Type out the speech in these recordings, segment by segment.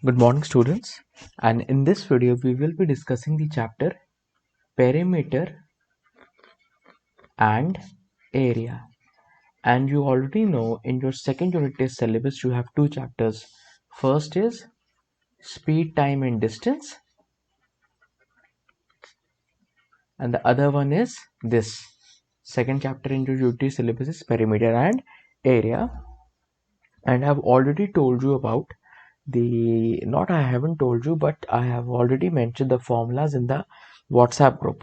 Good morning students, and in this video we will be discussing the chapter perimeter and area. And you already know in your second unit test syllabus you have two chapters. First is speed, time and distance, and the other one is this. Second chapter in your UT syllabus is perimeter and area. And I've already told you about I haven't told you, but I have already mentioned the formulas in the WhatsApp group.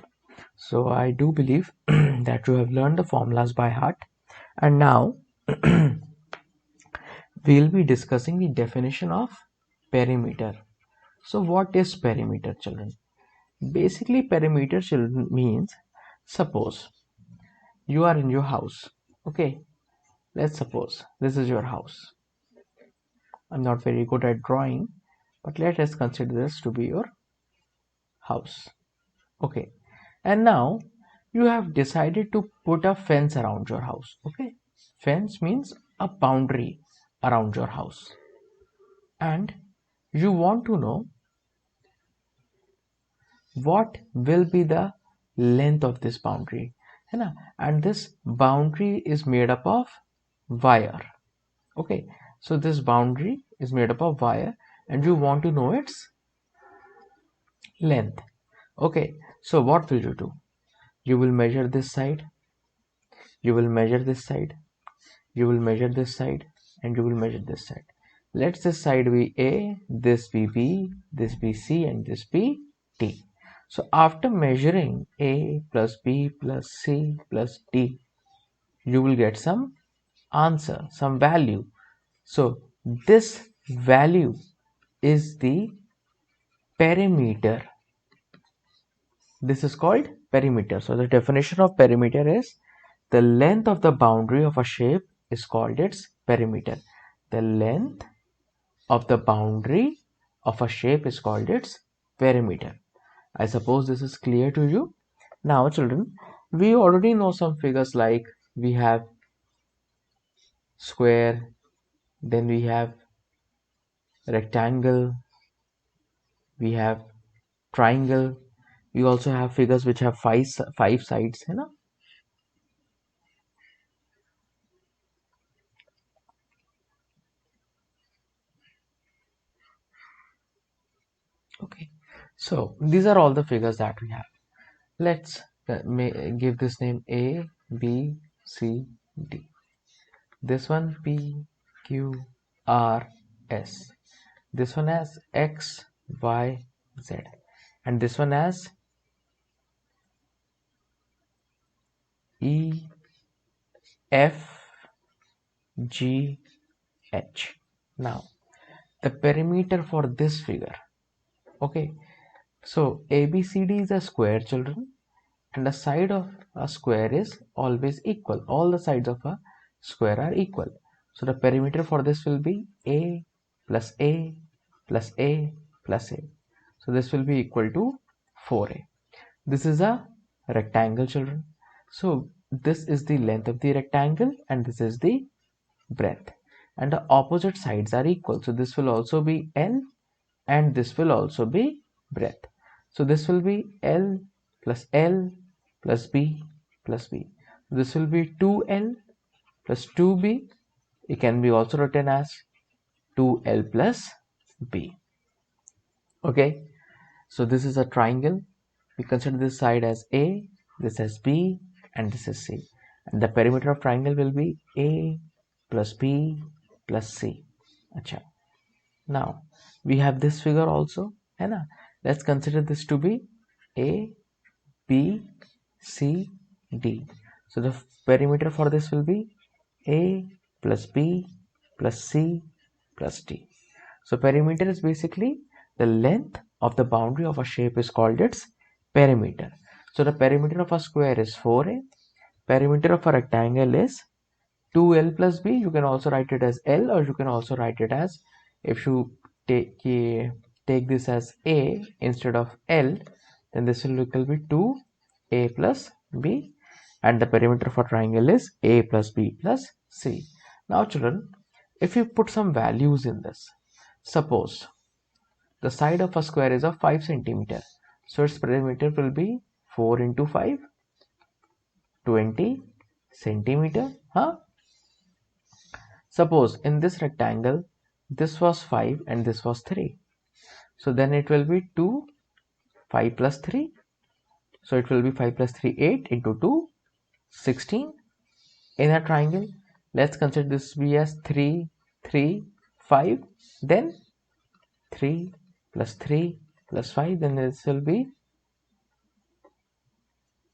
So I do believe that you have learned the formulas by heart. And now we'll be discussing the definition of perimeter. So what is perimeter, children? Basically, perimeter, children, means suppose you are in your house. Okay, let's suppose this is your house. I'm not very good at drawing, but let us consider this to be your house. Okay, and now you have decided to put a fence around your house. Okay, fence means a boundary around your house, and you want to know what will be the length of this boundary, है ना? And this boundary is made up of wire. Okay, so this boundary is made up of wire and you want to know its length. Okay, so what will you do? You will measure this side, you will measure this side, you will measure this side, and you will measure this side. Let this side be A, this be B, this be C, and this be D. So after measuring A plus B plus C plus D, you will get some answer, some value. So this value is the perimeter. This is called perimeter. So the definition of perimeter is the length of the boundary of a shape is called its perimeter. The length of the boundary of a shape is called its perimeter. I suppose this is clear to you. Now children, we already know some figures like we have square, then we have rectangle, we have triangle, we also have figures which have five sides, you know. Okay, so these are all the figures that we have. Let's give this name A, B, C, D. This one P, Q, R, S. This one has X, Y, Z. And this one has E, F, G, H. Now, the perimeter for this figure. Okay, so ABCD is a square, children, and the side of a square is always equal. All the sides of a square are equal. So the perimeter for this will be A plus A plus A plus A. So this will be equal to 4A. This is a rectangle, children. So this is the length of the rectangle and this is the breadth. And the opposite sides are equal. So this will also be L and this will also be breadth. So this will be L plus B plus B. This will be 2L plus 2B. It can be also written as 2L plus B. Okay, so this is a triangle. We consider this side as A, this as B, and this is C. And the perimeter of triangle will be A plus B plus C. Achha. Now we have this figure also. है ना? Let's consider this to be A, B, C, D. So the perimeter for this will be A plus B plus C plus D. So perimeter is basically the length of the boundary of a shape is called its perimeter. So the perimeter of a square is 4A. Perimeter of a rectangle is 2L plus B. You can also write it as L, or you can also write it as, if you take this as A instead of L, then this will be 2A plus B, and the perimeter for triangle is A plus B plus C. Now children, if you put some values in this, suppose the side of a square is of 5 centimeter. So its perimeter will be 4 into 5, 20 centimeter. Suppose in this rectangle, this was 5 and this was 3. So then it will be 2, 5 plus 3. So it will be 5 plus 3, 8 into 2, 16. In a triangle, let's consider this be as 3, 3, 5. Then 3 plus 3 plus 5. Then this will be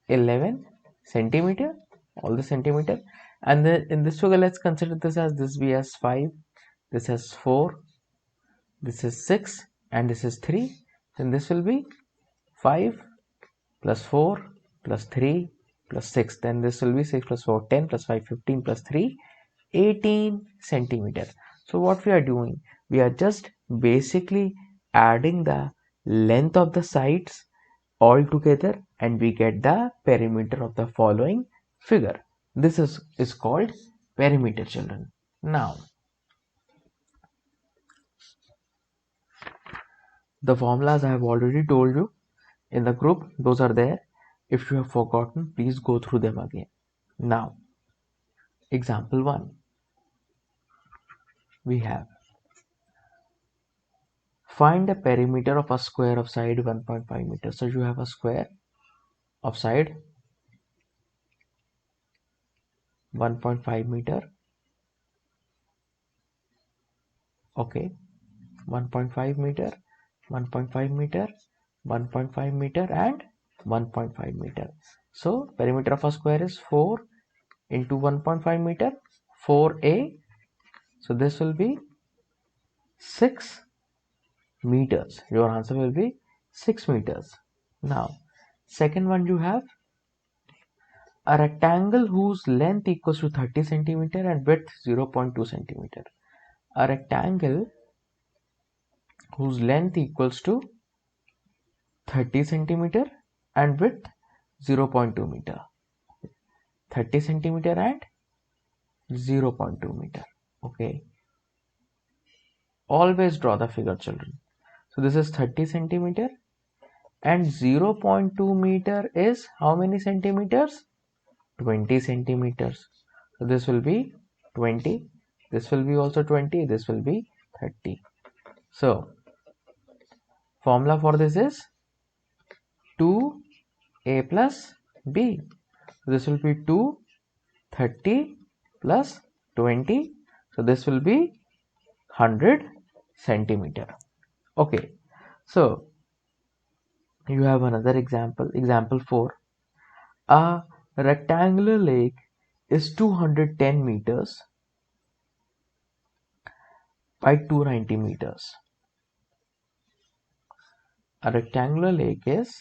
11 centimeter, all the centimeter. And then in this figure, let's consider this be as 5, this as 4, this is 6, and this is 3. Then this will be 5 plus 4 plus 3 plus 6. Then this will be 6 plus 4, 10 plus 5, 15 plus 3, 18 centimeter. So what we are doing, we are just basically adding the length of the sides all together and we get the perimeter of the following figure. This is called perimeter, children. Now, the formulas I have already told you in the group, those are there. If you have forgotten, please go through them again. Now, example 1, we have find the perimeter of a square of side 1.5 meters. So you have a square of side 1.5 meter. Okay, 1.5 meter, 1.5 meter, 1.5 meter and 1.5 meter. So perimeter of a square is 4 into 1.5 meter, 4a. So this will be 6 meters. Your answer will be 6 meters. Now, second one, you have a rectangle whose length equals to 30 centimeter and width 0.2 centimeter. A rectangle whose length equals to 30 centimeter and width 0.2 meter. 30 centimeter and 0.2 meter. Okay. Always draw the figure, children. So this is 30 centimeter and 0.2 meter is how many centimeters? 20 centimeters. So this will be 20. This will be also 20. This will be 30. So formula for this is 2a plus b. So this will be 2, 30 plus 20. So this will be 100 centimeter. Okay. So you have another example. Example 4. A rectangular lake is 210 meters by 290 meters. A rectangular lake is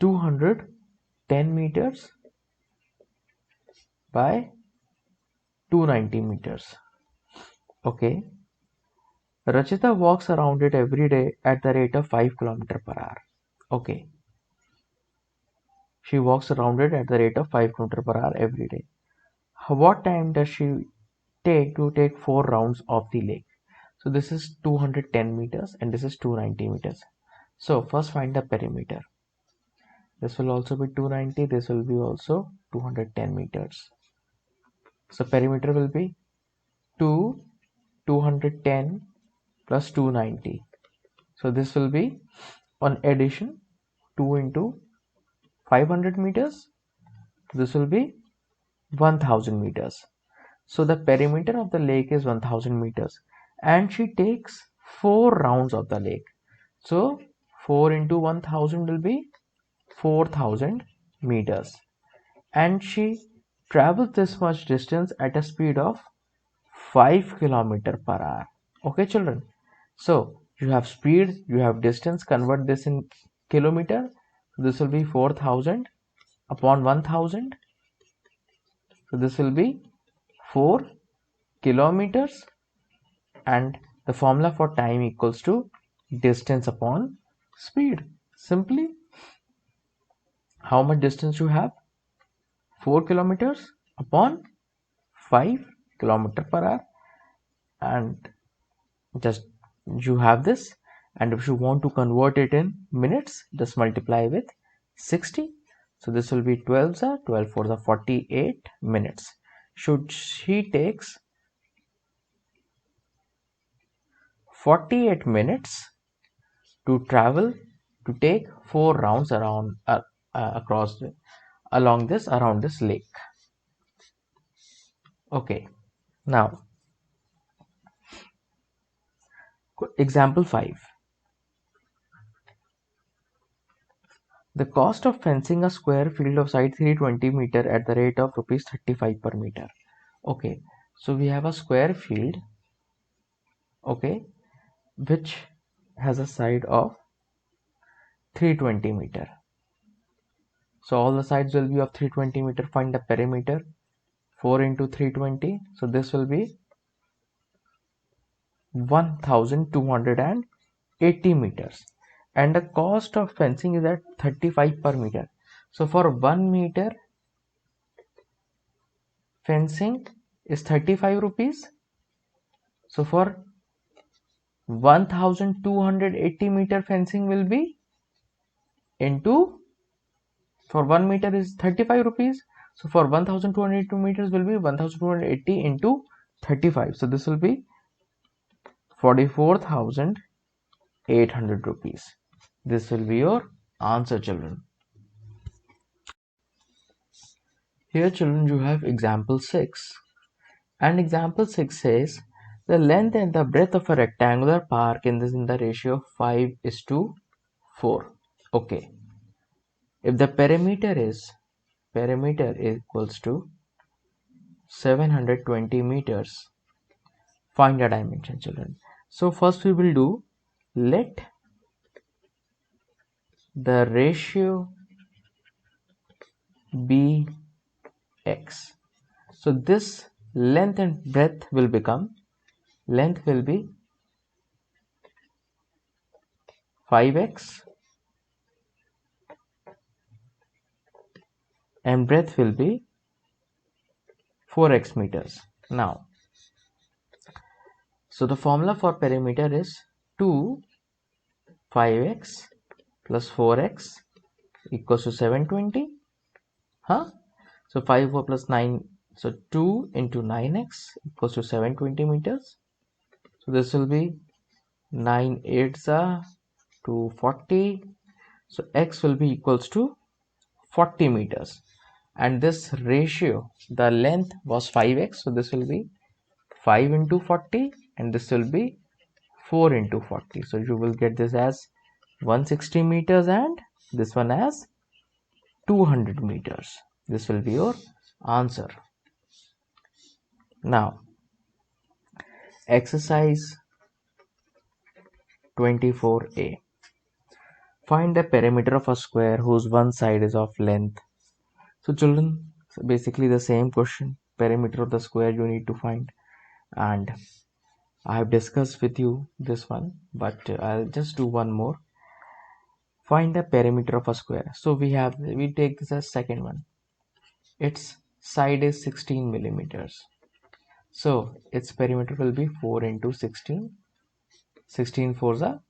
210 meters by 290 meters. Okay. Rachita walks around it every day at the rate of 5 km per hour. Okay. She walks around it at the rate of 5 km per hour every day. What time does she take to take 4 rounds of the lake? So this is 210 meters and this is 290 meters. So first find the perimeter. This will also be 290. This will be also 210 meters. So perimeter will be 210 plus 290. So this will be on addition 2 into 500 meters. This will be 1000 meters. So the perimeter of the lake is 1000 meters and she takes 4 rounds of the lake. So 4 into 1000 will be 4000 meters and she travels this much distance at a speed of 5 km per hour. Okay, children. So you have speed, you have distance, convert this in kilometer. This will be 4000 upon 1000. So this will be 4 kilometers and the formula for time equals to distance upon speed. Simply, how much distance you have? 4 kilometers upon 5 km per hour and just you have this, and if you want to convert it in minutes, just multiply with 60. So this will be 12 12 for the 48 minutes. Should she takes 48 minutes to travel to take 4 rounds around across around this lake. Okay, now example 5. The cost of fencing a square field of side 320 meter at the rate of rupees 35 per meter. Okay, so we have a square field, okay, which has a side of 320 meter. So all the sides will be of 320 meter. Find the perimeter. 4 into 320. So this will be 1280 meters. And the cost of fencing is at 35 per meter. So for 1 meter fencing is 35 rupees. So for 1280 meter fencing will be into, for 1 meter is 35 rupees. So for 1280 meters will be 1280 into 35. So this will be 44,800 rupees. This will be your answer, children. Here, children, you have example 6. And example 6 says the length and the breadth of a rectangular park in the ratio of 5:4. Okay. If the perimeter equals to 720 meters, find the dimension, children. So first we will do, let the ratio be x. So this length and breadth will become, length will be 5x and breadth will be 4x meters. Now, so the formula for perimeter is 2 5x plus 4x equals to 720. So 5 plus 9, so 2 into 9x equals to 720 meters. So this will be 9 8s are 240. So x will be equals to 40 meters. And this ratio, the length was 5x. So this will be 5 into 40 and this will be 4 into 40. So you will get this as 160 meters and this one as 200 meters. This will be your answer. Now, exercise 24a. Find the perimeter of a square whose one side is of length. So children, basically the same question. Perimeter of the square you need to find, and I have discussed with you this one, but I'll just do one more. Find the perimeter of a square. So we take this as second one. Its side is 16 millimeters. So its perimeter will be 4 into 16. 16 fours are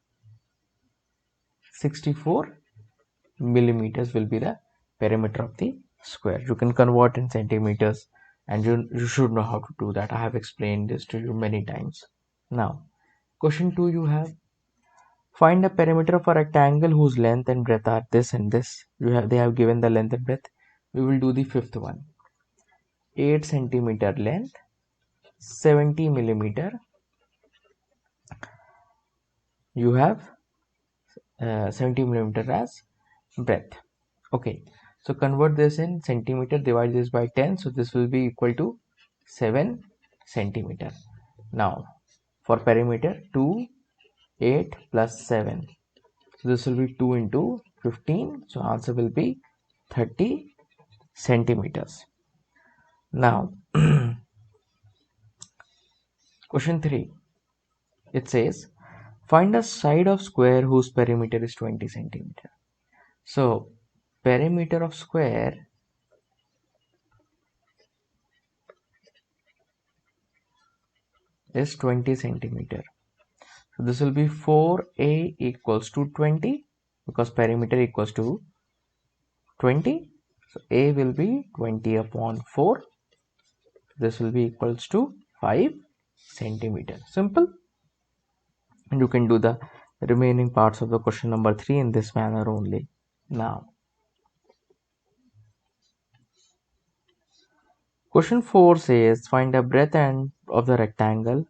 64 millimeters will be the perimeter of the square. You can convert in centimeters, and you should know how to do that. I have explained this to you many times. Now, question 2 you have, find the perimeter of a rectangle whose length and breadth are this and this. They have given the length and breadth. We will do the fifth one. 8 centimeter length, 70 millimeter. You have 70 millimeter as breadth. Okay, so convert this in centimeter, divide this by 10, so this will be equal to 7 centimeter. Now for perimeter, 2 8 plus 7, so this will be 2 into 15, so answer will be 30 centimeters. Now question 3, it says find a side of square whose perimeter is 20 centimeter. So perimeter of square is 20 centimeter. So this will be 4a equals to 20 because perimeter equals to 20. So a will be 20 upon 4. This will be equals to 5 centimeter. Simple. And you can do the remaining parts of the question number 3 in this manner only. Now, question 4 says find the breadth end of the rectangle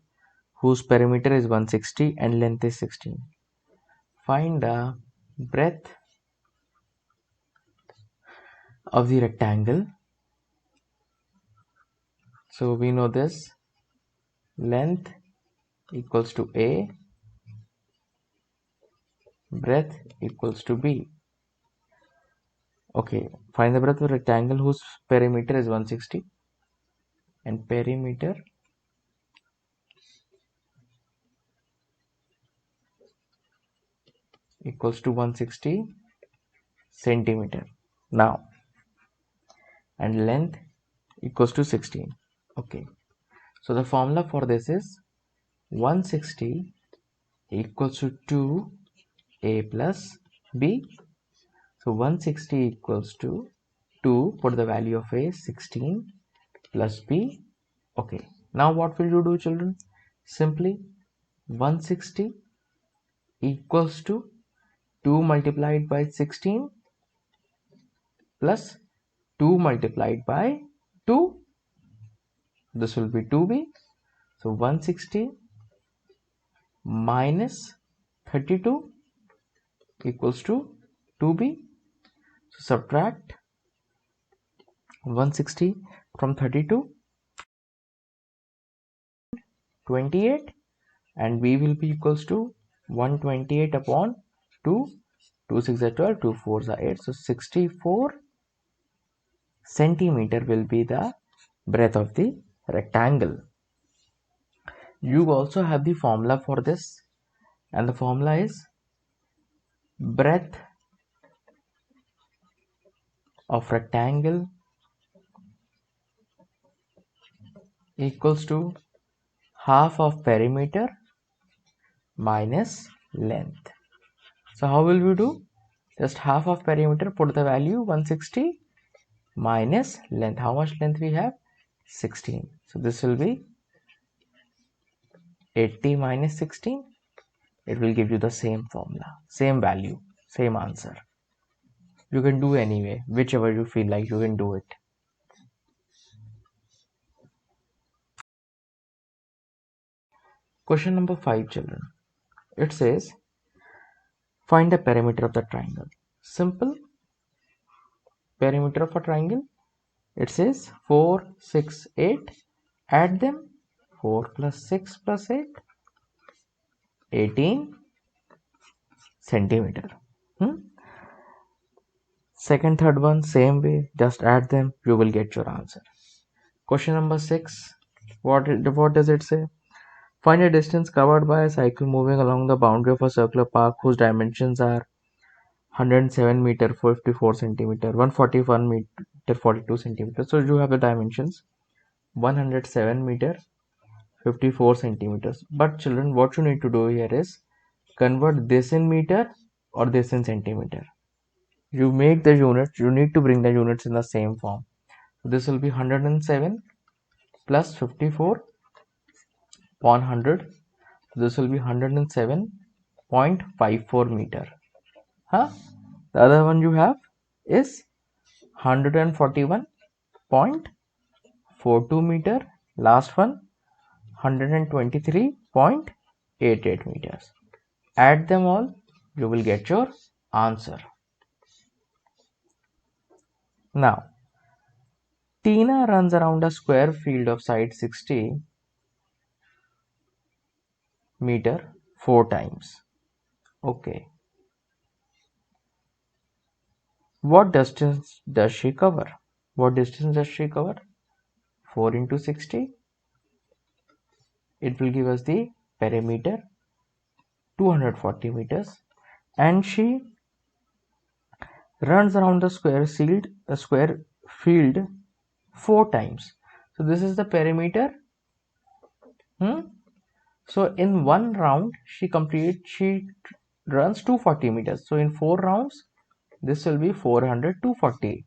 whose perimeter is 160 and length is 16. Find the breadth of the rectangle. So we know this length equals to A, breadth equals to B. Okay, find the breadth of the rectangle whose perimeter is 160 and perimeter equals to 160 centimeter. Now, and length equals to 16. Okay, so the formula for this is 160 equals to 2a plus b. So 160 equals to 2, put the value of a, 16 plus b. Okay, now what will you do, children? Simply 160 equals to 2 multiplied by 16 plus 2 multiplied by 2. This will be 2b. So 160 minus 32 equals to 2b. So subtract 160 from 32, 28, and b will be equals to 128 upon 2. 2 6 are 12, 2 4 are 8. So 64 centimeter will be the breadth of the rectangle. You also have the formula for this, and the formula is breadth of rectangle equals to half of perimeter minus length. So how will we do? Just half of perimeter, put the value 160 minus length. How much length we have? 16. So this will be 80 minus 16. It will give you the same formula, same value, same answer. You can do anyway, whichever you feel like you can do it. Question number 5, children. It says find the perimeter of the triangle. Simple. Perimeter of a triangle. It says 4, 6, 8. Add them. 4 plus 6 plus 8. 18 centimeter. Second, third one, same way. Just add them. You will get your answer. Question number 6. What does it say? Find a distance covered by a cycle moving along the boundary of a circular park whose dimensions are 107 meter 54 centimeter, 141 meter 42 centimeter. So you have the dimensions 107 meter 54 centimeters. But children, what you need to do here is convert this in meter or this in centimeter. You make the units, you need to bring the units in the same form. So this will be 107 plus 54 upon 100. This will be 107.54 meter. The other one you have is 141.42 meter. Last one 123.88 meters. Add them all, you will get your answer. Now, Tina runs around a square field of side 60 meter 4 times. Okay. What distance does she cover? What distance does she cover? 4 into 60. It will give us the perimeter 240 meters, and she runs around the square field 4 times. So this is the perimeter. So in one round, she runs 240 meters. So in 4 rounds, this will be 400, 240,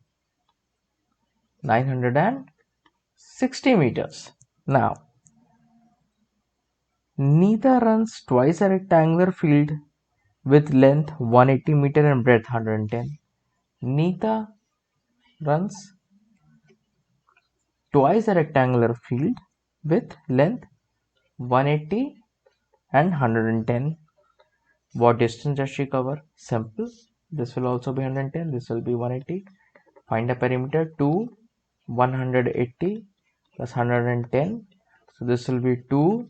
960 meters. Now, Neeta runs twice a rectangular field with length 180 meter and breadth 110. Neeta runs twice a rectangular field with length 180 and 110. What distance does she cover? Simple. This will also be 110. This will be 180. Find a perimeter. 2 180 plus 110. So this will be 2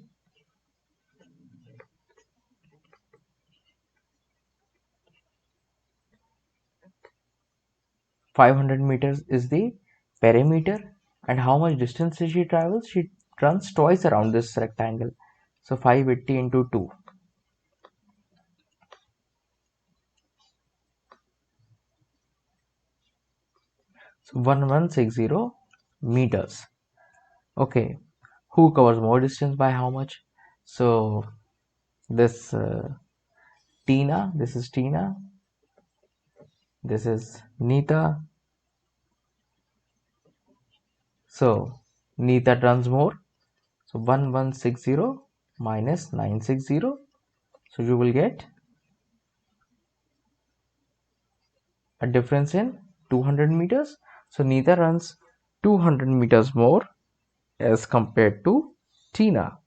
500 meters is the perimeter. And how much distance did she travel? She runs twice around this rectangle. So 580 into 2. So 1160 meters. Okay. Who covers more distance by how much? So this Tina, this is Tina, this is Neeta. So Neeta runs more. So 1160 minus 960. So you will get a difference in 200 meters. So Neeta runs 200 meters more as compared to Tina.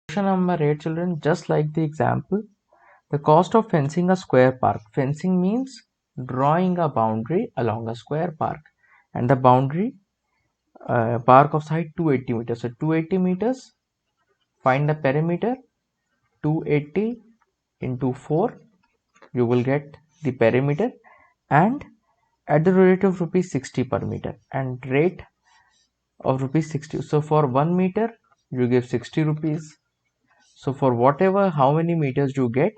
Question number 8, children. Just like the example, the cost of fencing a square park. Fencing means drawing a boundary along a square park, and the boundary park of side 280 meters. So 280 meters, find the perimeter. 280 into 4, you will get the perimeter, and at the rate of rupees 60 per meter, and rate of rupees 60. So for 1 meter you give 60 rupees. So for whatever how many meters you get,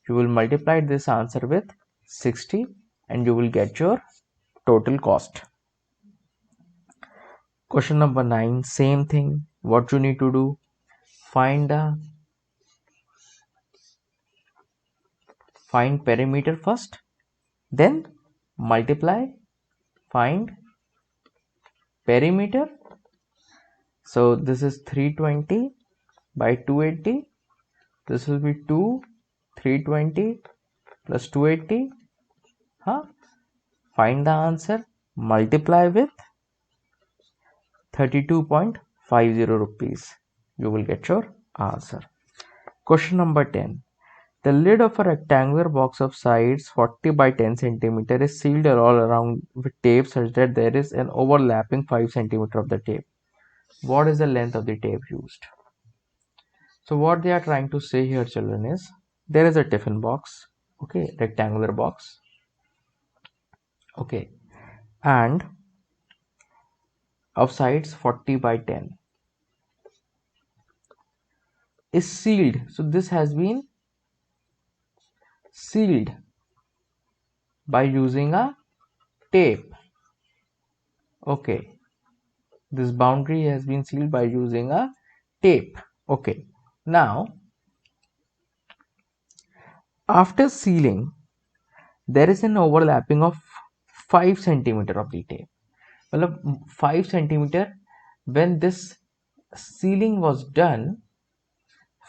you will multiply this answer with 60 and you will get your total cost. Question number 9, same thing. What you need to do? Find perimeter first, then multiply, find perimeter. So this is 320 by 280. This will be 2 320 plus 280. Find the answer, multiply with 32.50 rupees. You will get your answer. Question number 10. The lid of a rectangular box of sides 40 by 10 cm is sealed all around with tape such that there is an overlapping 5 cm of the tape. What is the length of the tape used? So what they are trying to say here, children, is there is a tiffin box, okay, rectangular box, okay, and of sides 40 by 10 is sealed. So this has been sealed by using a tape. Okay, this boundary has been sealed by using a tape. Okay, now after sealing, there is an overlapping of 5 centimeter of the tape. Well, 5 centimeter, when this sealing was done,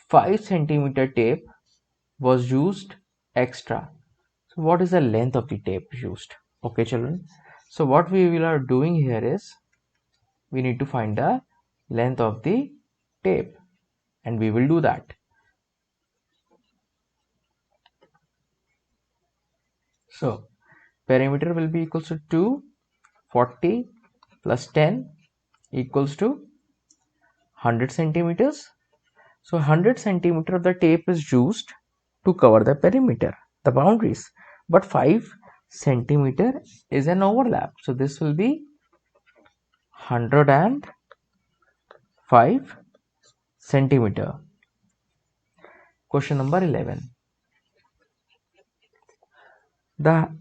5 centimeter tape was used extra. So what is the length of the tape used? Okay, children. So what we will are doing here is we need to find the length of the tape, and we will do that. So perimeter will be equals to 240 plus 10 equals to 100 centimeters. So 100 centimeter of the tape is used to cover the perimeter, the boundaries, but 5 centimeter is an overlap. So this will be 105 centimeter. Question number 11.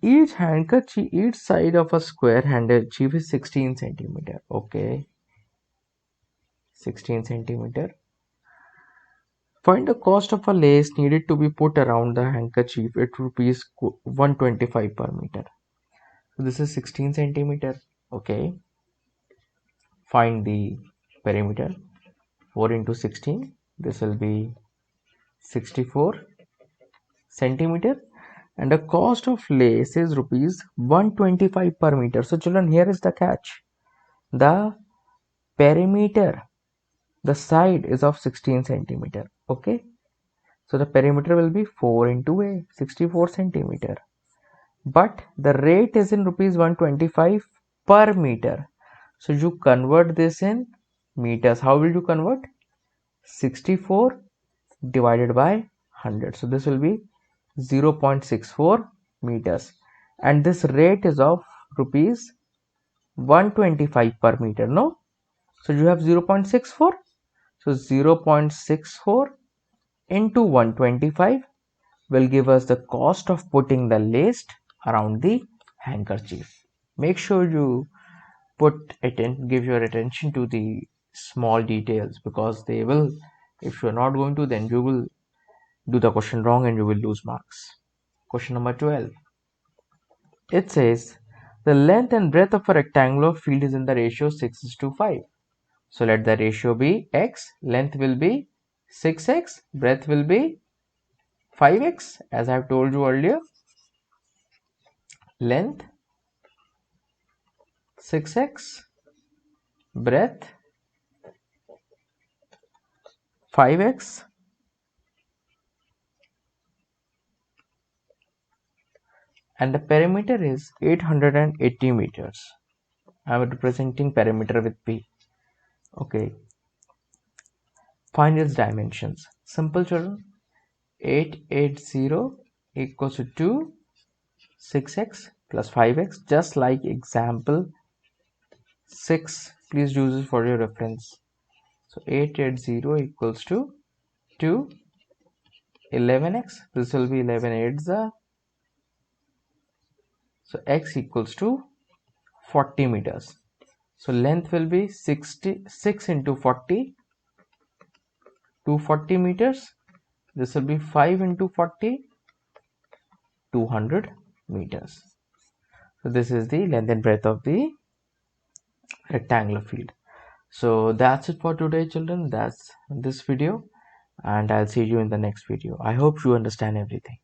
Each handkerchief, each side of a square handkerchief is 16 centimeter. Okay, 16 centimeter. Find the cost of a lace needed to be put around the handkerchief at rupees 125 per meter. So this is 16 centimeter. Okay, find the perimeter. 4 into 16. This will be 64 centimeter. And the cost of lace is rupees 125 per meter. So children, here is the catch. The perimeter, the side is of 16 centimeter. Okay, so the perimeter will be 4 into a 64 centimeter, but the rate is in rupees 125 per meter. So you convert this in meters. How will you convert? 64 divided by 100. So this will be 0.64 meters, and this rate is of rupees 125 per meter. No, so you have 0.64. So 0.64 into 125 will give us the cost of putting the lace around the handkerchief. Make sure you give your attention to the small details, because they will, if you are not going to, then you will do the question wrong and you will lose marks. Question number 12. It says the length and breadth of a rectangular field is in the ratio 6:5. So let the ratio be x, length will be 6x, breadth will be 5x, as I have told you earlier. Length 6x, breadth 5x, and the perimeter is 880 meters. I am representing perimeter with P. Okay, find its dimensions. Simple, children. 880 equals to 2, 6x plus 5x, just like example 6. Please use it for your reference. So 880 equals to 2, 11x. This will be 11 8s. So x equals to 40 meters. So length will be 66 into 40, 240 meters. This will be 5 into 40, 200 meters. So this is the length and breadth of the rectangular field. So that's it for today, children. That's this video, and I'll see you in the next video. I hope you understand everything.